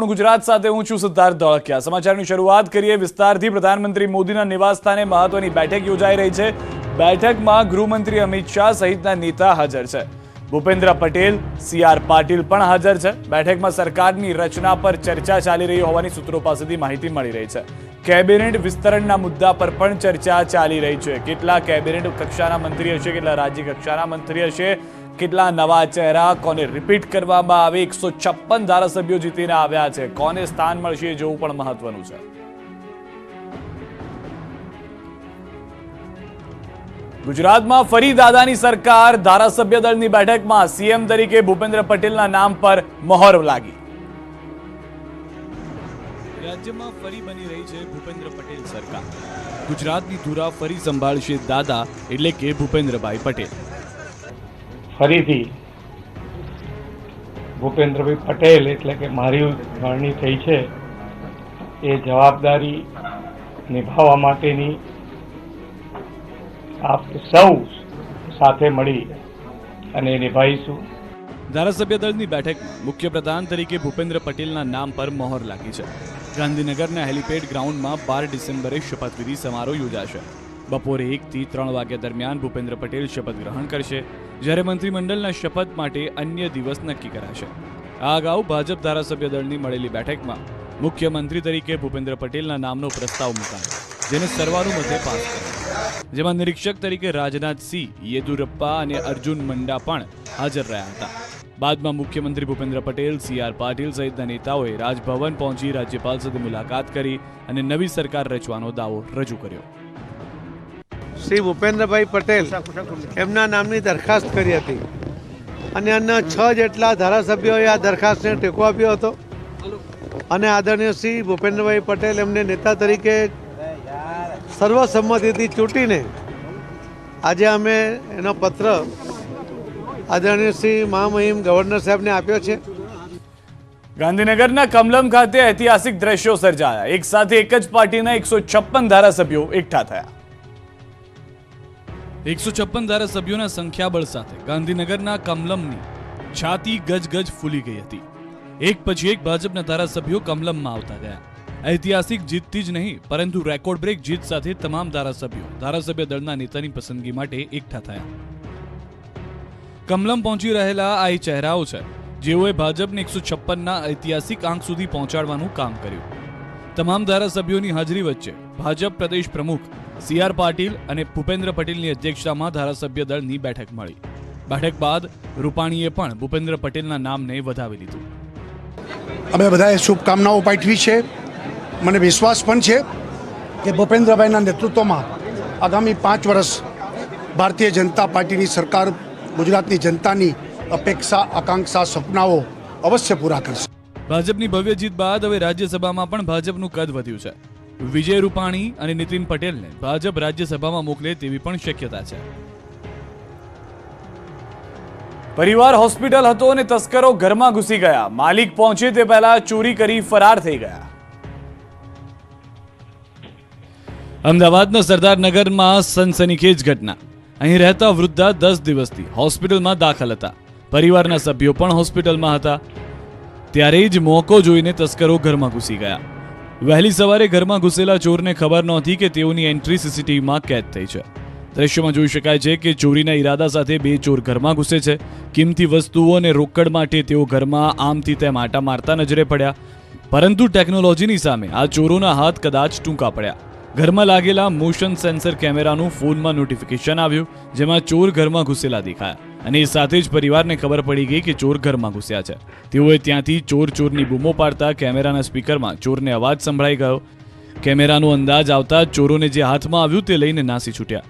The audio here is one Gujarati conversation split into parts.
गुजरात સાથે હું છું સિદ્ધાર્થ ધોળકિયા। સમાચારની શરૂઆત કરીએ વિસ્તારથી। પ્રધાનમંત્રી મોદીના નિવાસસ્થાને મહત્વની બેઠક યોજાઈ રહી છે। બેઠકમાં ગૃહમંત્રી અમિત શાહ સહિતના નેતા હાજર છે। ભૂપેન્દ્ર પટેલ, સીઆર પાટીલ પણ હાજર છે। બેઠકમાં સરકારની રચના પર ચર્ચા ચાલી રહી હોવાની સૂત્રો પાસેથી માહિતી મળી રહી છે। કેબિનેટ વિસ્તરણના મુદ્દા પર પણ ચર્ચા ચાલી રહી છે। કેટલા કેબિનેટ કક્ષાના મંત્રી હશે, કેટલા રાજ્ય કક્ષાના મંત્રી હશે, કેટલા નવા ચહેરા, કોને રિપીટ કરવામાં આવે, 156 ધારાસભ્યો જીતીને આવ્યા છે, કોને સ્થાન મળશે જોવું પણ મહત્વનું છે। ગુજરાતમાં ફરી દાદાની સરકાર। ધારાસભ્ય દળની બેઠકમાં સીએમ તરીકે ભૂપેન્દ્ર પટેલના નામ પર મહોર લાગી। રાજ્યમાં ફરી બની રહી છે ભૂપેન્દ્ર પટેલ સરકાર। ગુજરાતની ધુરા ફરી સંભાળશે દાદા એટલે કે ભૂપેન્દ્રભાઈ પટેલ। ફરીથી ભૂપેન્દ્રભાઈ પટેલ એટલે કે મારી વરણી થઈ છે એ જવાબદારી નિભાવવા માટેની આપ સૌ સાથે મળી અને નિભાવીશું। ધારાસભ્ય દળની બેઠકમાં મુખ્ય પ્રધાન તરીકે ભૂપેન્દ્ર પટેલના નામ પર મહોર લાગી છે। ગાંધીનગરના હેલિપેડ ગ્રાઉન્ડમાં 12 ડિસેમ્બરે શપથવિધિ સમારોહ યોજાશે। બપોરે 1 થી 3 વાગ્યા દરમિયાન ભૂપેન્દ્ર પટેલ શપથ ગ્રહણ કરશે, જ્યારે મંત્રીમંડળના શપથ માટે અન્ય દિવસ નક્કી કરાશે। આ અગાઉ ભાજપ ધારાસભ્ય દળની મળેલી બેઠકમાં મુખ્યમંત્રી તરીકે ભૂપેન્દ્ર પટેલના નામનો પ્રસ્તાવ મુકાયો, જેને સર્વાનુમતે પાસ કરાયો, જેમાં નિરીક્ષક તરીકે રાજનાથ સિંહ, યેદુરપ્પા અને અર્જુન મંડા પણ હાજર રહ્યા હતા। બાદમાં મુખ્યમંત્રી ભૂપેન્દ્ર પટેલ, સીઆર પાટીલ સહિતના નેતાઓએ રાજભવન પહોંચી રાજ્યપાલ સાથે મુલાકાત કરી અને નવી સરકાર રચવાનો દાવો રજૂ કર્યો। શ્રી ભૂપેન્દ્રભાઈ પટેલ એમના નામની દરખાસ્ત કરી હતી અને અન્ય 6 જેટલા ધારાસભ્યોએ આ દરખાસ્તને ટેકો આપ્યો હતો અને આદરણીય શ્રી ભૂપેન્દ્રભાઈ પટેલ એમને નેતા તરીકે સર્વસંમતિથી ચૂંટીને આજે અમે એનો પત્ર આદરણીય શ્રી મહામહિમ ગવર્નર સાહેબને આપ્યો છે। ગાંધીનગરના કમલમ ખાતે ઐતિહાસિક દ્રશ્યો સર્જાયા। એક સાથે એક જ પાર્ટીના 156 ધારાસભ્યો એકઠા થયા। 156 ધારાસભ્યોના સંખ્યાબળ સાથે ગાંધીનગરના કમલમની છાતી ગજગજ ફૂલી ગઈ હતી। એક પછી એક ભાજપના ધારાસભ્યો કમલમમાં આવતા ગયા। ઐતિહાસિક જીતથી જ નહીં પરંતુ રેકોર્ડ બ્રેક જીત સાથે તમામ ધારાસભ્યો ધારાસભ્ય દળના નેતાની પસંદગી માટે એકઠા થયા। કમલમ પહોંચી રહેલા આ એ ચહેરાઓ છે જેઓએ ભાજપને 156ના ઐતિહાસિક આંક સુધી પહોંચાડવાનું કામ કર્યું। તમામ ધારાસભ્યોની હાજરી વચ્ચે ભાજપ પ્રદેશ પ્રમુખ સીઆર પાટીલ અને ભૂપેન્દ્ર પટેલની અધ્યક્ષતામાં ધારાસભ્ય દળની બેઠક મળી। બેઠક બાદ રૂપાણીએ પણ ભૂપેન્દ્ર પટેલના નામને વધાવી લીધું। અમે બધાએ શુભકામનાઓ પાઠવી છે। મને વિશ્વાસ પણ છે કે ભૂપેન્દ્રભાઈના નેતૃત્વમાં આગામી 5 વર્ષ ભારતીય જનતા પાર્ટીની સરકાર ગુજરાતની જનતાની અપેક્ષા, આકાંક્ષા, સપનાઓ અવશ્ય પૂરા કરશે। ભાજપની ભવ્ય જીત બાદ હવે રાજ્યસભામાં પણ ભાજપનું કદ વધ્યું છે। વિજય રૂપાણી અને નીતિન પટેલને ભાજપ રાજ્યસભામાં મોકલે તેવી પણ શક્યતા છે। પરિવાર હોસ્પિટલ હતો અને તસ્કરો ઘરમાં ઘૂસી ગયા। માલિક પહોંચે તે પહેલા ચોરી કરી ફરાર થઈ ગયા। અમદાવાદના સરદારનગરમાં સનસનીખેજ ઘટના। અહીં રહેતા વૃદ્ધા 10 દિવસથી હોસ્પિટલમાં દાખલ હતા। પરિવારના સભ્યો પણ હોસ્પિટલમાં હતા। ત્યારે જ મોકો જોઈને તસ્કરો ઘરમાં ઘૂસી ગયા। વહેલી સવારે ઘરમાં ઘૂસેલા ચોરને ખબર નહોતી કે તેઓની એન્ટ્રી સીસીટીવીમાં કેદ થઈ છે। દ્રશ્યમાં જોઈ શકાય છે કે ચોરીના ઈરાદા સાથે 2 ચોર ઘરમાં ઘૂસે છે। કિંમતી વસ્તુઓ અને રોકડ માટે તેઓ ઘરમાં આમથી તેમ આટા મારતા નજરે પડ્યા, પરંતુ ટેકનોલોજીની સામે આ ચોરોના હાથ કદાચ ટૂંકા પડ્યા। ઘરમાં લાગેલા મોશન સેન્સર કેમેરાનું ફોનમાં નોટિફિકેશન આવ્યું, જેમાં ચોર ઘરમાં ઘૂસેલા દેખાયા અને એ સાથે જ પરિવારને ખબર પડી ગઈ કે ચોર ઘરમાં ઘૂસ્યા છે। તેઓએ ત્યાંથી ચોરની બૂમો પાડતા કેમેરાના સ્પીકરમાં ચોરને અવાજ સંભળાઈ ગયો। કેમેરાનો અંદાજ આવતા ચોરોને જે હાથમાં આવ્યું તે લઈને નાસી છૂટ્યા।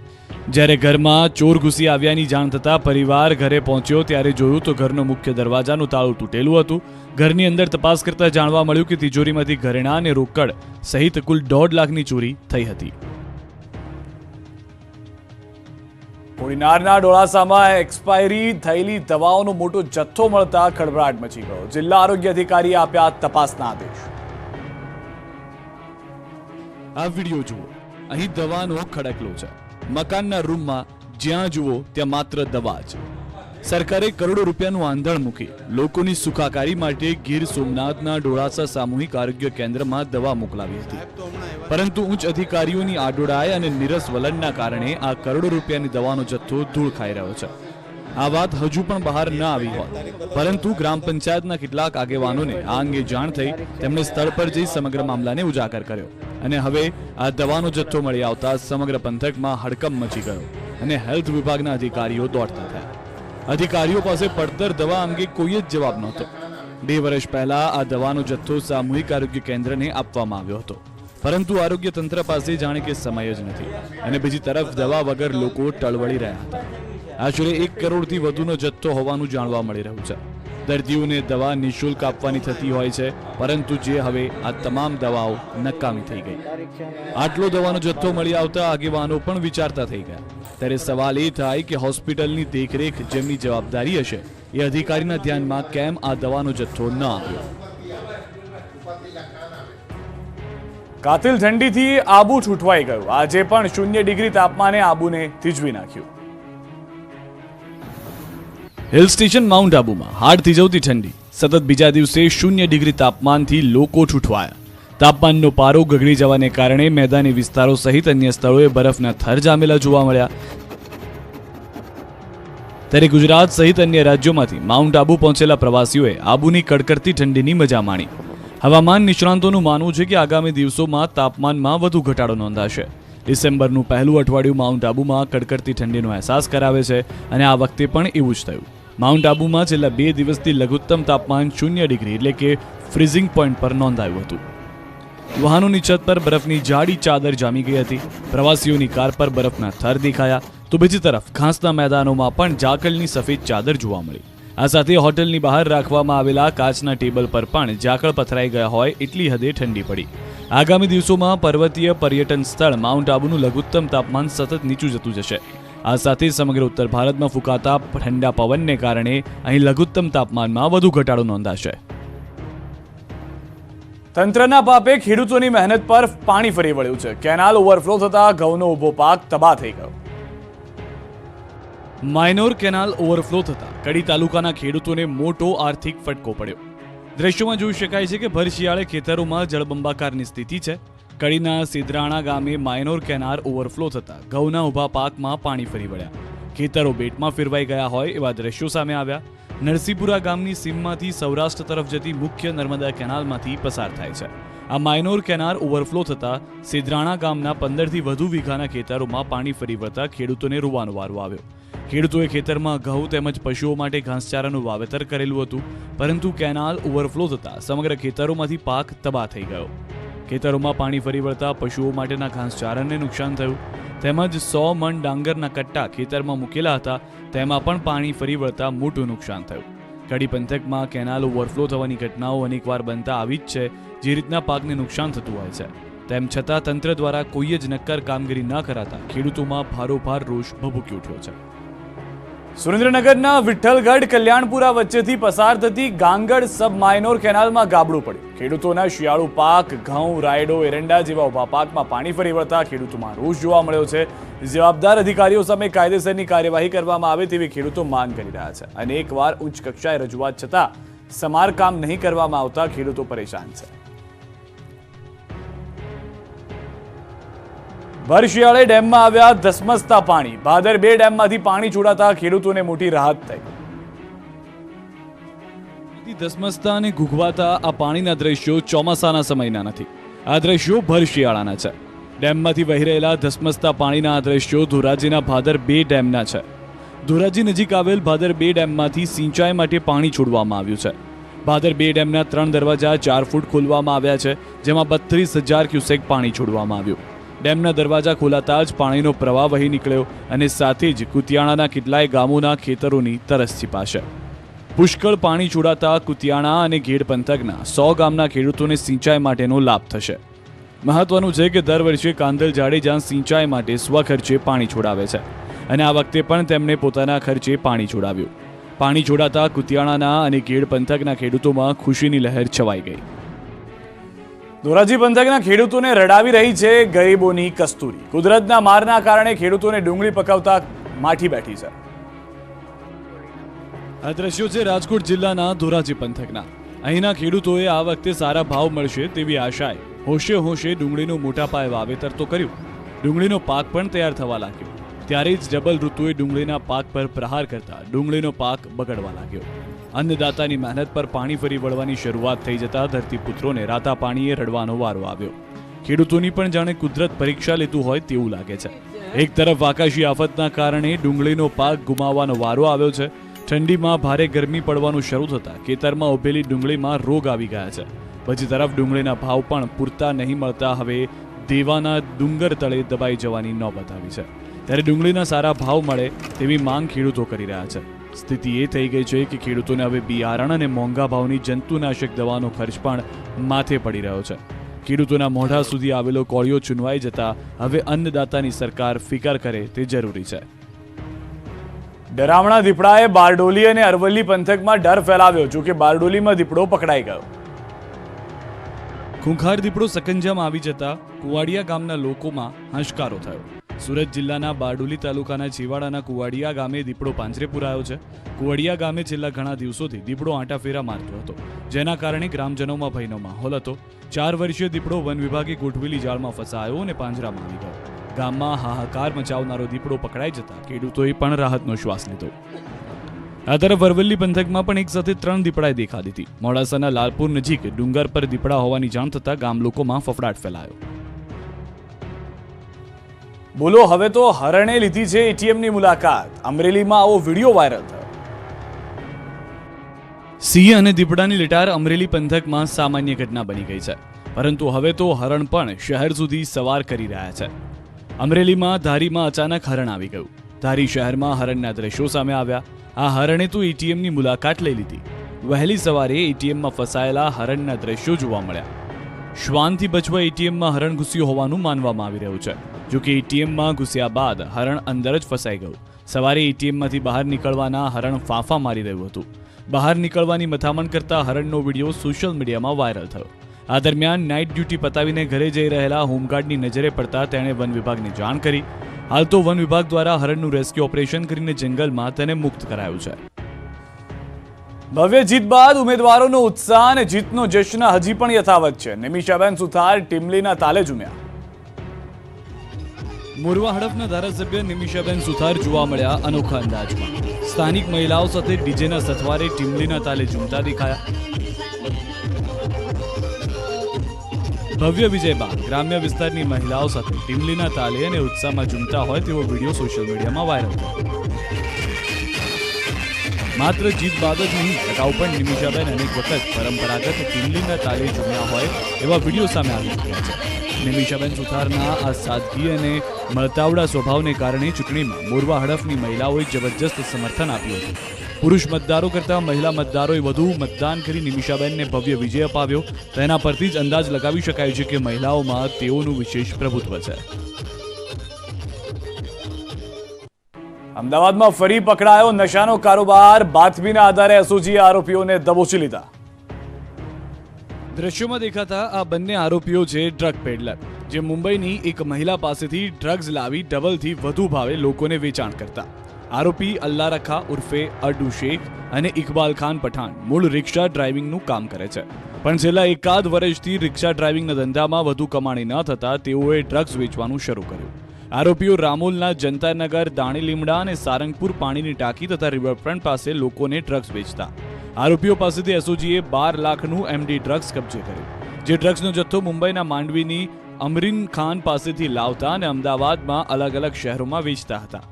જ્યારે ઘરમાં ચોર ઘૂસી આવ્યાની જાણ થતાં પરિવાર ઘરે પહોંચ્યો ત્યારે જોયું તો ઘરનો મુખ્ય દરવાજાનું તાળું તૂટેલું હતું। ઘરની અંદર તપાસ કરતા જાણવા મળ્યું કે તિજોરીમાંથી ઘરેણાં અને રોકડ સહિત કુલ 1.5 લાખની ચોરી થઈ હતી। કોડીનારના ડોળાસામાં એક્સપાયરી થયેલી દવાઓનો મોટો જથ્થો મળતા ખળભળાટ મચી ગયો। જિલ્લા આરોગ્ય અધિકારીએ આપ્યા તપાસના આદેશ। આ વિડિયો જુઓ। અહીં દવાનો ખડકલો છે। મકાનના રૂમમાં જ્યાં જુઓ ત્યાં માત્ર દવા જ। સરકારે કરોડો રૂપિયાનું આંધણ મૂકી લોકોની સુખાકારી માટે ગીર સોમનાથના ડોળાસા સામૂહિક આરોગ્ય કેન્દ્રમાં દવા મોકલાવી હતી, પરંતુ ઉચ્ચ અધિકારીઓની આડોડાઈ અને નીરસ વલણના કારણે આ કરોડો રૂપિયાની દવાનો જથ્થો ધૂળ ખાઈ રહ્યો છે. આ વાત હજુ પણ બહાર ન આવી હોત, પરંતુ ગ્રામ પંચાયતના કેટલાક આગેવાનોને આ અંગે જાણ થઈ તેમણે સ્થળ પર જઈ સમગ્ર મામલાને ઉજાગર કર્યો અને હવે આ દવાનો જથ્થો મળી આવતા સમગ્ર પંથકમાં હડકંપ મચી ગયો અને હેલ્થ વિભાગના અધિકારીઓ દોડતા થયા. અધિકારીઓ પાસે પડતર દવા અંગે કોઈ જ જવાબ નહોતો. 2 વર્ષ પહેલા આ દવાનો જથ્થો સામૂહિક આરોગ્ય કેન્દ્રને આપવામાં આવ્યો હતો, પરંતુ આરોગ્ય તંત્ર પાસે જાણે કે સમય જ નથી અને બીજી તરફ દવા વગર લોકો ટળવળી રહ્યા હતા. આશરે 1 કરોડથી વધુનો જથ્થો હોવાનું જાણવા મળી રહ્યું છે. દર્દીઓને દવા નિઃશુલ્ક આપવાની થતી હોય છે, પરંતુ જે હવે આ તમામ દવાઓ નકામી થઈ ગઈ. આટલો દવાનો જથ્થો મળી આવતા આગેવાનો પણ વિચારતા થઈ ગયા. ત્યારે સવાલ એ થાય કે હોસ્પિટલની દેખરેખ જેમની જવાબદારી હશે એ અધિકારીના ધ્યાનમાં કેમ આ દવાનો જથ્થો ન આવ્યો? કાતિલ ઠંડીથી આબુ છૂટવાઈ ગયું. આજે પણ 0 ડિગ્રી તાપમાને આબુને થીજવી નાખ્યું. હિલ સ્ટેશન માઉન્ટ આબુમાં હાડ થીજવતી ઠંડી. સતત બીજા દિવસે 0 ડિગ્રી તાપમાનથી લોકો છૂટવાયા. તાપમાનનો પારો ગગડી જવાને કારણે મેદાની વિસ્તારો સહિત અન્ય સ્થળોએ બરફના થર જામેલા જોવા મળ્યા. ત્યારે ગુજરાત સહિત અન્ય રાજ્યોમાંથી માઉન્ટ આબુ પહોંચેલા પ્રવાસીઓએ આબુની કડકડતી ઠંડીની મજા માણી. હવામાન નિષ્ણાંતોનું માનવું છે કે આગામી દિવસોમાં તાપમાનમાં વધુ ઘટાડો નોંધાશે. ડિસેમ્બરનું પહેલું અઠવાડિયું માઉન્ટ આબુમાં કડકડતી ઠંડીનો અહેસાસ કરાવે છે અને આ વખતે પણ એવું જ થયું. માઉન્ટ આબુમાં છેલ્લા 2 દિવસથી લઘુત્તમ તાપમાન 0 ડિગ્રી એટલે કે ફ્રીઝિંગ પોઈન્ટ પર નોંધાયું હતું. વાહનોની છત પર બરફની જાડી ચાદર જામી ગઈ હતી. પ્રવાસીઓની કાર પર બરફના થર દેખાયા, તો બીજી તરફ ઘાસના મેદાનોમાં પણ ઝાકળની સફેદ ચાદર જોવા મળી. આ સાથે હોટલની બહાર રાખવામાં આવેલા કાચના ટેબલ પર પણ ઝાકળ પથરાઈ ગયા હોય એટલી હદે ઠંડી પડી. આગામી દિવસોમાં પર્વતીય પર્યટન સ્થળ માઉન્ટ આબુનું લઘુત્તમ તાપમાન સતત નીચું જતું જશે. આ સાથે સમગ્ર ઉત્તર ભારતમાં ફૂંકાતા ઠંડા પવનને કારણે અહીં લઘુત્તમ તાપમાનમાં વધુ ઘટાડો નોંધાશે. તંત્રના પાપે ખેડૂતોની મહેનત પર પાણી ફરી વળ્યું છે. કેનાલ ઓવરફ્લો થતા ઘઉંનો ઊભો પાક તબાહ થઈ ગયો. માયનોર કેનાલ ઓવરફ્લો થતા કડી તાલુકાના ખેડૂતોને મોટો આર્થિક ફટકો પડ્યો. દ્રશ્યોમાં જોઈ શકાય છે કે ભર શિયાળે ખેતરોમાં જળબંબાકારની સ્થિતિ છે. કડીના સિદ્રાણા ગામે માયનોર કેનાલ ઓવરફ્લો થતા ઘઉંના ઊભા પાકમાં પાણી ફરી વળ્યા. ખેતરો બેટમાં ફેરવાઈ ગયા હોય એવા દ્રશ્યો સામે આવ્યા. નરસીપુરા ગામની સીમમાંથી સૌરાષ્ટ્ર તરફ જતી મુખ્ય નર્મદા કેનાલમાંથી પસાર થાય છે. આ માયનોર કેનાલ ઓવરફ્લો થતા સિદ્રાણા ગામના 15થી વધુ વીઘાના ખેતરોમાં પાણી ફરી વળતા ખેડૂતોને રોવાનો વારો આવ્યો. ખેડૂતોએ ખેતરમાં ઘઉં તેમજ પશુઓ માટે ઘાસચારાનું વાવેતર કરેલું હતું, પરંતુ કેનાલ ઓવરફ્લો થતા સમગ્ર ખેતરોમાંથી પાક તબાહ થઈ ગયો. ખેતરોમાં પાણી ફરી વળતા પશુઓ માટેના ઘાસચારાને નુકસાન થયું, તેમજ 100 મણ ડાંગરના કટ્ટા ખેતરમાં મૂકેલા હતા તેમાં પણ પાણી ફરી વળતા મોટું નુકસાન થયું. કડી પંથકમાં કેનાલ ઓવરફ્લો થવાની ઘટનાઓ અનેકવાર બનતા આવી જ છે. જે રીતના પાકને નુકસાન થતું હોય છે, તેમ છતાં તંત્ર દ્વારા કોઈ જ નક્કર કામગીરી ન કરાતા ખેડૂતોમાં ભારોભાર રોષ ભભૂકી ઉઠ્યો છે. સુરેન્દ્રનગરના વિઠ્ઠલગઢ કલ્યાણપુરા વચ્ચેથી પસાર થતી ગાંગડ સબ માઇનોર કેનાલમાં ગાબડું પડ્યું. ખેડૂતોના શિયાળુ પાક ઘઉં, રાયડો, એરંડા જેવા ઉભા પાકમાં પાણી ફરી વળતા ખેડૂતોમાં રોષ જોવા મળ્યો છે. જવાબદાર અધિકારીઓ સામે કાયદેસરની કાર્યવાહી કરવામાં આવે તેવી ખેડૂતો માંગ કરી રહ્યા છે. અનેકવાર ઉચ્ચ કક્ષાએ રજૂઆત છતાં સમારકામ નહીં કરવામાં આવતા ખેડૂતો પરેશાન છે. ભર શિયાળે ડેમમાં આવ્યા ધસમસતા પાણી. ભાદર 2 ડેમમાંથી પાણી છોડાતા ખેડૂતોને મોટી રાહત થઈ. ધસમસતા અને ઘૂઘવાતા આ પાણીના દ્રશ્યો ચોમાસાના સમયના નથી. આ દ્રશ્યો ભર શિયાળાના છે. ડેમમાંથી વહી રહેલા ધસમસતા પાણીના આ દ્રશ્યો ધોરાજીના ભાદર 2 ડેમના છે. ધોરાજી નજીક આવેલ ભાદર 2 ડેમમાંથી સિંચાઈ માટે પાણી છોડવામાં આવ્યું છે. ભાદર 2 ડેમના 3 દરવાજા 4 ફૂટ ખોલવામાં આવ્યા છે, જેમાં 32,000 ક્યુસેક પાણી છોડવામાં આવ્યું. ડેમના દરવાજા ખોલાતા જ પાણીનો પ્રવાહ વહી નીકળ્યો અને સાથે જ કુતિયાણાના કેટલાય ગામોના ખેતરોની તરસ છીપાશે. પુષ્કળ પાણી છોડાતા કુતિયાણા અને ઘેડ પંથકના 100 ગામના ખેડૂતોને સિંચાઈ માટેનો લાભ થશે. મહત્વનું છે કે દર વર્ષે કાંદલ જાડેજા સિંચાઈ માટે સ્વખર્ચે પાણી છોડાવે છે અને આ વખતે પણ તેમણે પોતાના ખર્ચે પાણી છોડાવ્યું. પાણી છોડાતા કુતિયાણાના અને ઘેડ પંથકના ખેડૂતોમાં ખુશીની લહેર છવાઈ ગઈ. ધોરાજી પંથકના ખેડૂતોને રડાવી રહી છે ગરીબોની કસ્તુરી. કુદરતના મારના કારણે ખેડૂતોને ડુંગળી પકવતા માઠી બેઠી છે. આ દ્રશ્યો છે રાજકોટ જિલ્લાના ધોરાજી પંથકના. અહીંના ખેડૂતોએ આ વખતે સારા ભાવ મળશે તેવી આશાએ હોશે હોશે ડુંગળીનું મોટા પાયે વાવેતર તો કર્યું. ડુંગળીનો પાક પણ તૈયાર થવા લાગ્યો. ત્યારે જ ડબલ ઋતુએ ડુંગળીના પાક પર પ્રહાર કરતા ડુંગળીનો પાક બગડવા લાગ્યો. અન્નદાતાની મહેનત પર પાણી ફરી વળવાની શરૂઆત થઈ જતા ધરતીપુત્રોને રાતા પાણીએ રડવાનો વારો આવ્યો. ખેડૂતોની પણ જાણે કુદરત પરીક્ષા લેતું હોય તેવું લાગે છે. એક તરફ આકાશી આફતના કારણે ડુંગળીનો પાક ગુમાવવાનો વારો આવ્યો છે. ઠંડીમાં ભારે ગરમી પડવાનું શરૂ થતાં ખેતરમાં ઉભેલી ડુંગળીમાં રોગ આવી ગયા છે. બીજી તરફ ડુંગળીના ભાવ પણ પૂરતા નહીં મળતા હવે દેવાના ડુંગર તળે દબાઈ જવાની નોબત આવી છે. ત્યારે ડુંગળીના સારા ભાવ મળે તેવી માંગ ખેડૂતો કરી રહ્યા છે. સ્થિતિ એ થઈ ગઈ છે કે ખેડૂતોને હવે બિયારણ અને મોંઘા ભાવની જંતુનાશક દવાનો ખર્ચ પણ માથે પડી રહ્યો છે. ખેડૂતોના મોઢા સુધી આવેલો કોળિયો ચૂનવાઈ જતા હવે અન્નદાતાની સરકાર ફિકર કરે તે જરૂરી છે. ડરામણા દીપડાએ બારડોલી અને અરવલ્લી પંથકમાં ડર ફેલાવ્યો. જોકે બારડોલીમાં દીપડો પકડાઈ ગયો. ખૂંખાર દીપડો સકંજામાં આવી જતા કુવાડિયા ગામના લોકોમાં હાશકારો થયો. સુરત જિલ્લાના બારડોલી તાલુકાના છેવાડાના કુવાડિયા ગામે દીપડો પાંજરે પુરાયો છે. કુવાડિયા ગામે છેલ્લા ઘણા દિવસોથી દીપડો આંટાફેરા મારતો હતો, જેના કારણે ગ્રામજનોમાં ભયનો માહોલ હતો. 4 વર્ષીય દીપડો વન વિભાગે ગોઠવેલી જાળમાં ફસાયો અને પાંજરામાં આવી ગયો. ગામમાં હાહાકાર મચાવનારો દીપડો પકડાઈ જતા ખેડૂતોએ પણ રાહતનો શ્વાસ લીધો. આ તરફ અરવલ્લી પંથકમાં પણ એક સાથે 3 દીપડાએ દેખા દીધી. મોડાસાના લાલપુર નજીક ડુંગર પર દીપડા હોવાની જાણ થતા ગામ લોકોમાં ફફડાટ ફેલાયો. બોલો, હવે તો હરણે લીધી છે એટીએમની મુલાકાત. અમરેલીમાં આવો વિડીયો વાયરલ થયો. સિંહ અને દીપડાની લટાર અમરેલી પંથકમાં સામાન્ય ઘટના બની ગઈ છે, પરંતુ હવે તો હરણ પણ શહેર સુધી સવાર કરી રહ્યા છે. અમરેલીમાં ધારીમાં અચાનક હરણ આવી ગયું. ધારી શહેરમાં હરણના દ્રશ્યો સામે આવ્યા. આ હરણે તો એટીએમની મુલાકાત લઈ લીધી. વહેલી સવારે એટીએમમાં ફસાયેલા હરણના દ્રશ્યો જોવા મળ્યા. શ્વાનથી બચવા એટીએમમાં હરણ ઘૂસ્યું હોવાનું માનવામાં આવી રહ્યું છે. જોકે એટીએમમાં ઘૂસ્યા બાદ હરણ અંદર જ ફસાઈ ગયું. સવારે એટીએમમાંથી બહાર નીકળવાના હરણ ફાંફા મારી રહ્યું હતું. બહાર નીકળવાની મથામણ કરતા હરણનો વિડીયો સોશિયલ મીડિયામાં વાયરલ થયો. આ દરમિયાન નાઇટ ડ્યુટી પતાવીને ઘરે જઈ રહેલા હોમગાર્ડની નજરે પડતા તેણે વન વિભાગને જાણ કરી. હાલ તો વન વિભાગ દ્વારા હરણનું રેસ્ક્યુ ઓપરેશન કરીને જંગલમાં તેને મુક્ત કરાયું છે. ભવ્ય જીત બાદ ઉમેદવારોનો ઉત્સાહ અને જીતનો જશ્ન હજી પણ યથાવત છે. નિમિષાબેન સુથાર ટીમલીના તાલે ઝૂમ્યા. મોરવા હડફના ધારાસભ્ય નિમિષાબેન સુથાર જોવા મળ્યા અનોખા અંદાજમાં. સ્થાનિક મહિલાઓ સાથે ડીજેના સથવારે ટીમલીના તાલે ઝૂમતા દેખાયા. ભવ્ય વિજય બાદ ગ્રામ્ય વિસ્તારની મહિલાઓ સાથે ટીમલીના તાલે અને ઉત્સાહમાં ઝૂમતા હોય તેવો વિડીયો સોશિયલ મીડિયામાં વાયરલ થયો. માત્ર જીત બાદ જ નહીં, અગાઉ પણ નિમિષાબેન અનેક વખત પરંપરાગત ટીમલીના તાલે ઝૂમ્યા હોય એવા વિડીયો સામે આવી ચૂક્યા છે. નિમિષાબેન સુથારના આ સાદગી અને મળતાવડા સ્વભાવને કારણે ચૂંટણીમાં મોરવા હડફની મહિલાઓએ જબરજસ્ત સમર્થન આપ્યું હતું. પુરુષ મતદારો કરતાં મહિલા મતદારોએ વધુ મતદાન કરી નિમિષાબેનને ભવ્ય વિજય અપાવ્યો. તેના પરથી જ અંદાજ લગાવી શકાય છે કે મહિલાઓમાં તેઓનું વિશેષ પ્રભુત્વ છે. અમદાવાદમાં ફરી પકડાયો નશાનો કારોબાર. બાતમીના આધારે એસઓજીએ આરોપીઓને દબોચી લીધા. દ્રશ્યોમાં દેખાતા આ બંને આરોપીઓ છે ડ્રગ પેડલર, જે મુંબઈની એક મહિલા પાસેથી ડ્રગ્સ લાવી ડબલથી વધુ ભાવે લોકોને વેચાણ કરતા. આરોપી અલ્લા રખા ઉર્ફે અડુ શેખ અને ઇકબાલ ખાન પઠાણ મૂળ રિક્ષા ડ્રાઇવિંગનું કામ કરે છે, પણ છેલ્લા એકાદ વર્ષથી રિક્ષા ડ્રાઇવિંગના ધંધામાં વધુ કમાણી ન થતા તેઓએ ડ્રગ્સ વેચવાનું શરૂ કર્યું. આરોપીઓ રામોલના જનતાનગર, દાણી લીમડા અને સારંગપુર પાણીની ટાંકી તથા રિવરફ્રન્ટ પાસે લોકોને ડ્રગ્સ વેચતા. આરોપીઓ પાસેથી એસઓજીએ 12 લાખનું એમડી ડ્રગ્સ કબજે કર્યું, જે ડ્રગ્સનો જથ્થો મુંબઈના માંડવીની અમરીન ખાન પાસેથી લાવતા અને અમદાવાદમાં અલગ અલગ શહેરોમાં વેચતા હતા.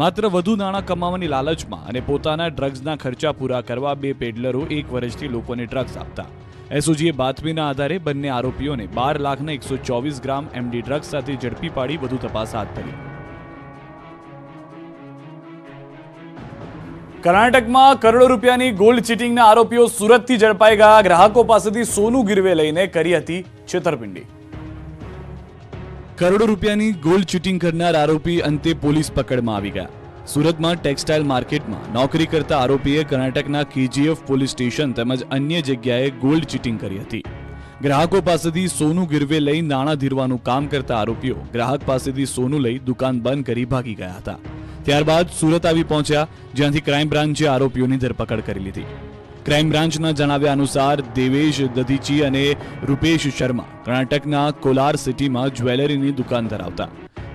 માત્ર વધુ નાણાં કમાવાની લાલચમાં અને પોતાના ડ્રગ્સના ખર્ચા પૂરા કરવા 2 પેડલરો 1 વર્ષથી લોકોને ડ્રગ્સ આપતા. એસઓજીએ બાતમીના આધારે બંને આરોપીઓને 12 લાખના 124 ગ્રામ એમડી ડ્રગ્સ સાથે ઝડપી પાડી વધુ તપાસ હાથ ધરી. કર્ણાટકમાં કરોડો રૂપિયાની ગોલ્ડ ચીટિંગના આરોપીઓ સુરતથી ઝડપાઈ ગયા. ગ્રાહકો પાસેથી સોનું ગીરવે લઈને કરી હતી છેતરપિંડી. કરોડો રૂપિયાની ગોલ્ડ ચીટિંગ કરનાર આરોપી અંતે પોલીસ પકડમાં આવી ગયા. સુરતમાં ટેક્સટાઇલ માર્કેટમાં નોકરી કરતા આરોપીએ કર્ણાટકના કેજીએફ પોલીસ સ્ટેશન તેમજ અન્ય જગ્યાએ ગોલ્ડ ચીટિંગ કરી હતી. ગ્રાહકો પાસેથી સોનું ગીરવે લઈ નાણાં ધીરવાનું કામ કરતા આરોપીઓ ગ્રાહક પાસેથી સોનું લઈ દુકાન બંધ કરી ભાગી ગયા હતા. ત્યારબાદ સુરત આવી પહોંચ્યા, જ્યાંથી ક્રાઇમ બ્રાન્ચે આરોપીઓની ધરપકડ કરી લીધી. ક્રાઇમ બ્રાન્ચના જણાવ્યા અનુસાર દેવેશ દધીચી અને રૂપેશ શર્મા કર્ણાટકના કોલાર સિટીમાં જ્વેલરીની દુકાન ધરાવતા.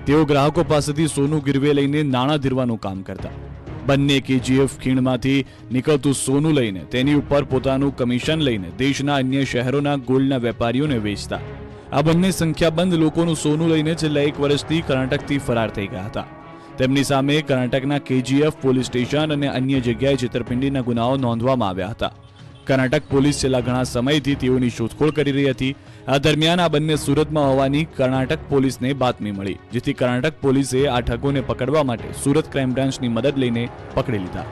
તેઓ ગ્રાહકો પાસેથી સોનું ગીરવે લઈને નાણાં ધીરવાનું કામ કરતા. બંને કેજીએફ ખીણમાંથી નીકળતું સોનું લઈને તેની ઉપર પોતાનું કમિશન લઈને દેશના અન્ય શહેરોના ગોલ્ડના વેપારીઓને વેચતા. આ બંને સંખ્યાબંધ લોકોનું સોનું લઈને છેલ્લા 1 વર્ષથી કર્ણાટકથી ફરાર થઈ ગયા હતા. તેમની સામે કર્ણાટકના કેજીએફ પોલીસ સ્ટેશન અને અન્ય જગ્યાએ છેતરપિંડીના ગુનાઓ નોંધવામાં આવ્યા હતા. કર્ણાટક પોલીસ છેલ્લા ઘણા સમયથી તેઓની શોધખોળ કરી રહી હતી. આ દરમિયાન આ બંને સુરતમાં હોવાની કર્ણાટક પોલીસને બાતમી મળી, જેથી કર્ણાટક પોલીસે આ ઠગોને પકડવા માટે સુરત ક્રાઇમ બ્રાન્ચની મદદ લઈને પકડી લીધા.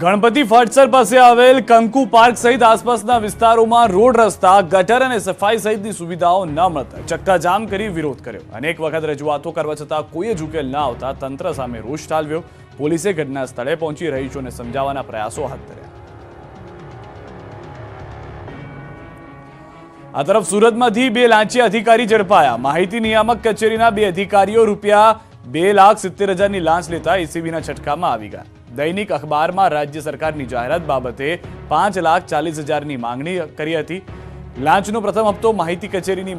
ગણપતિ ફાટસર પાસે આવેલ કંકુ પાર્ક સહિત આસપાસના વિસ્તારોમાં રોડ, રસ્તા, ગટર અને સફાઈ સહિતની સુવિધાઓ ન મળતા ચક્કાજામ કરી વિરોધ કર્યો. અનેક વખત રજૂઆતો કરવા છતાં કોઈ જ ઉકેલ ન આવતા તંત્ર સામે રોષ ઠાલવ્યો. પોલીસે ઘટના સ્થળે પહોંચી રહીશોને સમજાવવાના પ્રયાસો હાથ ધર્યા. આ તરફ સુરતમાંથી 2 લાંચિયા અધિકારી ઝડપાયા. માહિતી નિયામક કચેરીના 2 અધિકારીઓ ₹2,70,000ની લાંચ લેતા એસીબીના છટકામાં આવી ગયા. દૈનિક અખબારમાં રાજ્ય સરકારની જાહેરાત બાબતે ₹5,40,000ની માંગણી કરી હતી. લાંચનો પ્રથમ હપ્તો માહિતી કચેરીની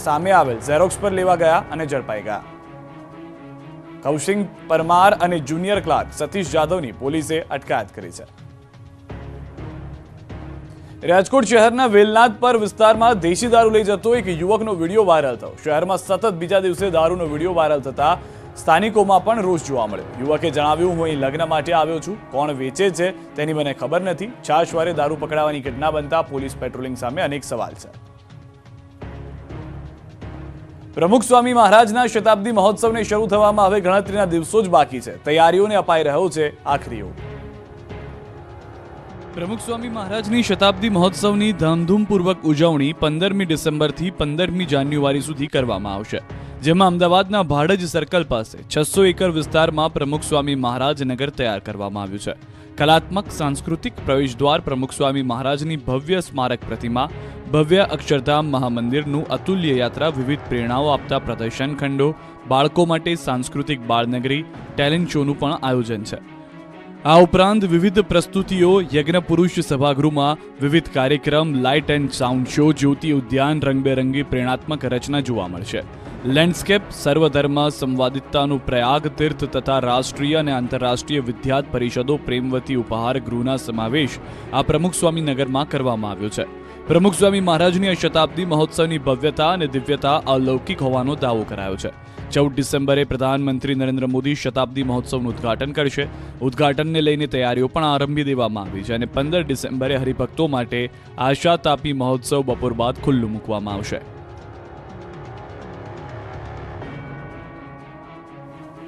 સામે આવેલ ઝેરોક્સ પર લેવા ગયા અને ઝડપાઈ ગયા. કૌશિક પરમાર અને જુનિયર ક્લાર્ક સતીશ જાદવની પોલીસે અટકાયત કરી છે. રાજકોટ શહેરના વેલનાથ પર વિસ્તારમાં દેશી દારૂ લઈ જતો એક યુવકનો વિડીયો વાયરલ થયો. શહેરમાં સતત બીજા દિવસે દારૂનો વિડીયો વાયરલ થતા સ્થાનિકોમાં પણ રોષ જોવા મળ્યો. યુવકે જણાવ્યું, હું અહીં લગ્ન માટે આવ્યો છું, કોણ વેચે છે તેની મને ખબર નથી. છાશવારે દારૂ પકડાવાની ઘટના બનતા પોલીસ પેટ્રોલિંગ સામે અનેક સવાલ છે. પ્રમુખ સ્વામી મહારાજના શતાબ્દી મહોત્સવને શરૂ થવામાં હવે ગણતરીના દિવસો જ બાકી છે. તૈયારીઓને અપાઈ રહ્યો છે આખરી ઓપ. પ્રમુખ સ્વામી મહારાજની શતાબ્દી મહોત્સવની ધામધૂમપૂર્વક ઉજવણી 15મી ડિસેમ્બરથી 15મી જાન્યુઆરી સુધી કરવામાં આવશે, જેમાં અમદાવાદના ભાડજ સર્કલ પાસે 600 એકર વિસ્તારમાં પ્રમુખ સ્વામી મહારાજ નગર તૈયાર કરવામાં આવ્યું છે. કલાત્મક સાંસ્કૃતિક પ્રવેશદ્વાર, પ્રમુખ સ્વામી મહારાજની ભવ્ય સ્મારક પ્રતિમા, ભવ્ય અક્ષરધામ મહામંદિરનું અતુલ્ય યાત્રા, વિવિધ પ્રેરણાઓ આપતા પ્રદર્શન ખંડો, બાળકો માટે સાંસ્કૃતિક બાળનગરી, ટેલેન્ટ શોનું પણ આયોજન છે. આ ઉપરાંત વિવિધ પ્રસ્તુતિઓ, યજ્ઞ પુરુષ સભાગૃહમાં વિવિધ કાર્યક્રમ, લાઇટ એન્ડ સાઉન્ડ શો, જ્યોતિ ઉદ્યાન, રંગબેરંગી પ્રેરણાત્મક રચના જોવા મળશે. લેન્ડસ્કેપ, સર્વધર્મ સંવાદિતતાનું પ્રયાગ તીર્થ તથા રાષ્ટ્રીય અને આંતરરાષ્ટ્રીય વિદ્યાર્થ પરિષદો, પ્રેમવતી ઉપહાર ગૃહના સમાવેશ આ પ્રમુખ સ્વામી નગરમાં કરવામાં આવ્યો છે. પ્રમુખ સ્વામી મહારાજની આ શતાબ્દી મહોત્સવની ભવ્યતા અને દિવ્યતા અલૌકિક હોવાનો દાવો કરાયો છે. 14 ડિસેમ્બરે પ્રધાનમંત્રી નરેન્દ્ર મોદી શતાબ્દી મહોત્સવનું ઉદ્ઘાટન કરશે. ઉદ્ઘાટનને લઈને તૈયારીઓ પણ આરંભી દેવામાં આવી છે અને 15 ડિસેમ્બરે હરિભક્તો માટે આશા તાપી મહોત્સવ બપોર બાદ ખુલ્લું મૂકવામાં આવશે.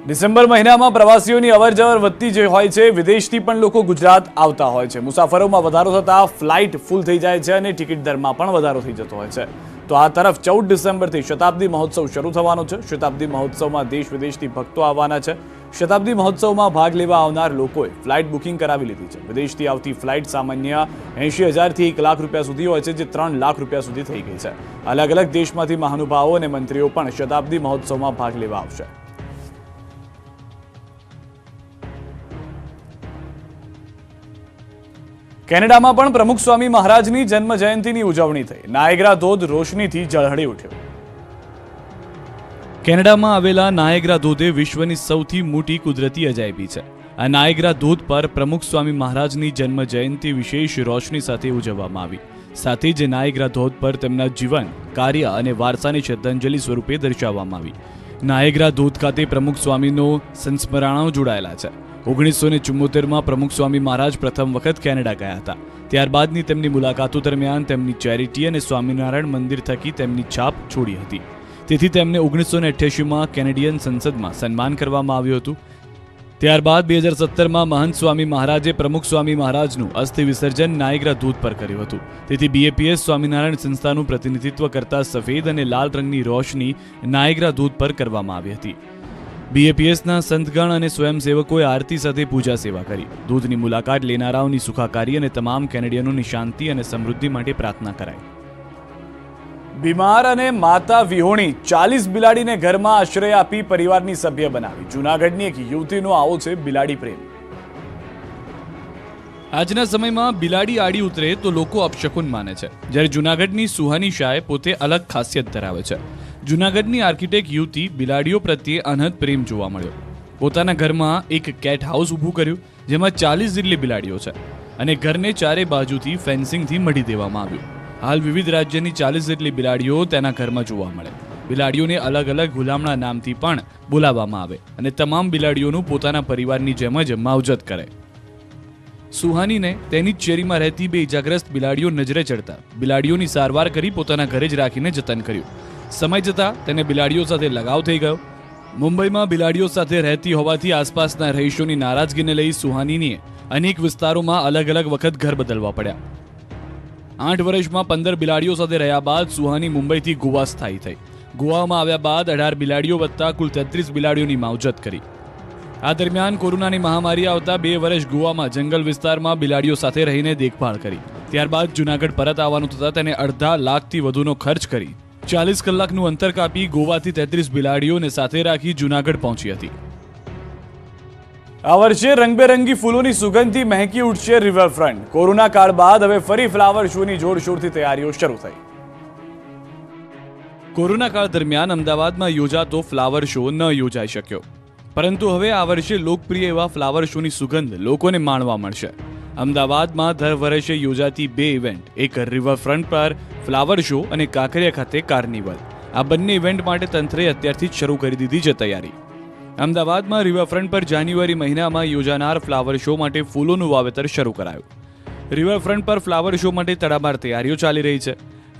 ડિસેમ્બર મહિનામાં પ્રવાસીઓની અવરજવર વધતી જ હોય છે. વિદેશથી પણ લોકો ગુજરાત આવતા હોય છે. મુસાફરોમાં વધારો થતાં ફ્લાઇટ ફૂલ થઈ જાય છે અને ટિકિટ દરમાં પણ વધારો થઈ જતો હોય છે. તો આ તરફ 14 ડિસેમ્બરથી શતાબ્દી મહોત્સવ શરૂ થવાનો છે. શતાબ્દી મહોત્સવમાં દેશ વિદેશથી ભક્તો આવવાના છે. શતાબ્દી મહોત્સવમાં ભાગ લેવા આવનાર લોકોએ ફ્લાઇટ બુકિંગ કરાવી લીધી છે. વિદેશથી આવતી ફ્લાઇટ સામાન્ય 80,000થી 1 લાખ રૂપિયા સુધી હોય છે, જે 3 લાખ રૂપિયા સુધી થઈ ગઈ છે. અલગ અલગ દેશમાંથી મહાનુભાવો અને મંત્રીઓ પણ શતાબ્દી મહોત્સવમાં ભાગ લેવા આવશે. કેનેડામાં પણ પ્રમુખ સ્વામી મહારાજની જન્મ જયંતિની ઉજવણી થઈ. નાયગ્રા ધોધ રોશનીથી ઝળહળી ઉઠ્યો. કેનેડામાં આવેલા નાયગ્રા ધોધ વિશ્વની સૌથી મોટી કુદરતી અજાયબી છે. આ નાયગ્રા ધોધ પર પ્રમુખ સ્વામી મહારાજની જન્મ જયંતિ વિશેષ રોશની સાથે ઉજવવામાં આવી. સાથે જ નાયગ્રા ધોધ પર તેમના જીવન, કાર્ય અને વારસાની શ્રદ્ધાંજલિ સ્વરૂપે દર્શાવવામાં આવી. નાયગ્રા ધોધ ખાતે પ્રમુખ સ્વામીનો સંસ્મરણાઓ જોડાયેલા છે. 1974માં પ્રમુખ સ્વામી મહારાજ પ્રથમ વખત કેનેડા ગયા હતા. ત્યારબાદની તેમની મુલાકાતો દરમિયાન તેમની ચેરિટી અને સ્વામિનારાયણ મંદિર થકી તેમની છાપ છોડી હતી. તેથી તેમને 1988માં કેનેડિયન સંસદમાં સન્માન કરવામાં આવ્યું હતું. ત્યારબાદ 2017માં મહંત સ્વામી મહારાજે પ્રમુખ સ્વામી મહારાજનું અસ્થિ વિસર્જન નાયગ્રા ધોધ પર કર્યું હતું. તેથી BAPS સ્વામિનારાયણ સંસ્થાનું પ્રતિનિધિત્વ કરતા સફેદ અને લાલ રંગની રોશની નાયગ્રા ધોધ પર કરવામાં આવી હતી. BAPSના સંતગણ અને સ્વયંસેવકોએ આરતી સાથે પૂજા સેવા કરી. ધોધની મુલાકાત લેનારાઓની સુખાકારી અને તમામ કેનેડિયનોની શાંતિ અને સમૃદ્ધિ માટે પ્રાર્થના કરાઈ. બીમાર અને માતા વિહોણી 40 બિલાડીને ઘરમાં આશ્રય આપી પરિવારની સભ્ય બનાવી. જૂનાગઢની એક યુવતીનો આવો છે બિલાડી પ્રેમ. આજના સમયમાં બિલાડી આડી ઉતરે તો લોકો અપશકુન માને છે, જ્યારે જૂનાગઢની સુહાની શાહે પોતે અલગ ખાસિયત ધરાવે છે. જૂનાગઢની આર્કિટેક્ટ યુવતી બિલાડીઓ પ્રત્યે અનહદ પ્રેમ જોવા મળ્યો. પોતાના ઘરમાં એક કેટ હાઉસ ઊભું કર્યું, જેમાં 40 જેટલી બિલાડીઓ છે અને ઘરને ચારે બાજુથી ફેન્સિંગથી મઢી દેવામાં આવ્યું. હાલ વિવિધ રાજ્યની 40 જેટલી બિલાડીઓ તેના ઘરમાં જોવા મળે. બિલાડીઓને અલગ અલગ ગુલામણા નામથી પણ બોલાવવામાં આવે અને તમામ બિલાડીઓનું પોતાના પરિવારની જેમ જ માવજત કરે. સુહાનીને તેની જ શેરીમાં રહેતી 2 ઇજાગ્રસ્ત બિલાડીઓ નજરે ચડતા બિલાડીઓની સારવાર કરી પોતાના ઘરે જ રાખીને જતન કર્યું. સમય જતાં તેને બિલાડીઓ સાથે લગાવ થઈ ગયો. મુંબઈમાં બિલાડીઓ સાથે રહેતી હોવાથી આસપાસના રહીશોની નારાજગીને લઈ સુહાનીને અનેક વિસ્તારોમાં અલગ અલગ વખત ઘર બદલવા પડ્યા. 8 વર્ષમાં 15 બિલાડીઓ સાથે રહ્યા બાદ સુહાની મુંબઈથી ગોવા સ્થાયી થઈ. ગોવામાં આવ્યા બાદ 18 બિલાડીઓ વત્તા કુલ 33 બિલાડીઓની માવજત કરી. આ દરમિયાન કોરોનાની મહામારી આવતા 2 વર્ષ ગોવામાં જંગલ વિસ્તારમાં બિલાડીઓ સાથે રહીને દેખભાળ કરી. ત્યારબાદ જૂનાગઢ પરત આવવાનું થતાં તેને 2.5 લાખથી વધુનો ખર્ચ કરી 40 કલાકનું અંતર કાપી ગોવાથી 33 બિલાડીઓને સાથે રાખી જૂનાગઢ પહોંચી હતી. આ વર્ષે રંગબેરંગી ફૂલોની સુગંધથી મહેકી ઉઠશે રિવરફ્રન્ટ. કોરોના કાળ બાદ હવે ફરી ફ્લાવર શોની જોરશોરથી તૈયારીઓ શરૂ થઈ. કોરોના કાળ દરમિયાન અમદાવાદમાં યોજાતો ફ્લાવર શો ન યોજાઈ શક્યો, પરંતુ હવે આ વર્ષે લોકપ્રિય એવા ફ્લાવર શોની સુગંધ લોકોને માણવા મળશે. અમદાવાદમાં દર વર્ષે યોજાતી 2 ઇવેન્ટ, એક રિવરફ્રન્ટ પર ફ્લાવર શો અને કાંકરિયા ખાતે કાર્નિવલ. આ બંને ઇવેન્ટ માટે તંત્રે અત્યારથી જ શરૂ કરી દીધી છે તૈયારી. અમદાવાદમાં રિવરફ્રન્ટ પર જાન્યુઆરી મહિનામાં યોજાનાર ફ્લાવર શો માટે ફૂલોનું વાવેતર શરૂ કરાયું. રિવરફ્રન્ટ પર ફ્લાવર શો માટે તડામાર તૈયારીઓ ચાલી રહી છે.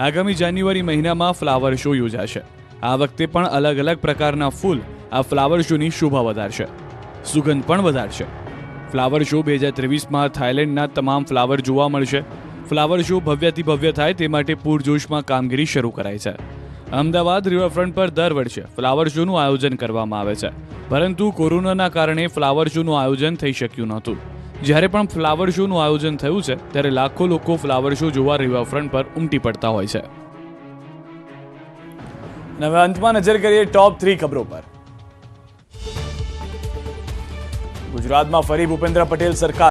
આગામી જાન્યુઆરી મહિનામાં ફ્લાવર શો યોજાશે. આ વખતે પણ અલગ અલગ પ્રકારના ફૂલ આ ફ્લાવર શોની શોભા વધારશે, સુગંધ પણ વધારશે. ફ્લાવર શો 2023માં થાઇલેન્ડના તમામ ફ્લાવર જોવા મળશે. ફ્લાવર શો ભવ્યથી ભવ્ય થાય તે માટે પૂરજોશમાં કામગીરી શરૂ કરાઈ છે. અમદાવાદ રિવરફ્રન્ટ પર દર વર્ષે ફ્લાવર શોનું આયોજન કરવામાં આવે છે, પરંતુ કોરોનાના કારણે ફ્લાવર શોનું આયોજન થઈ શક્યું નહોતું. જ્યારે પણ ફ્લાવર શોનું આયોજન થયું છે ત્યારે લાખો લોકો ફ્લાવર શો જોવા રિવરફ્રન્ટ પર ઉમટી પડતા હોય છે. હવે અંતમાં નજર કરીએ ટોપ 3 ખબરો પર. ગુજરાતમાં ફરી ભૂપેન્દ્ર પટેલ સરકાર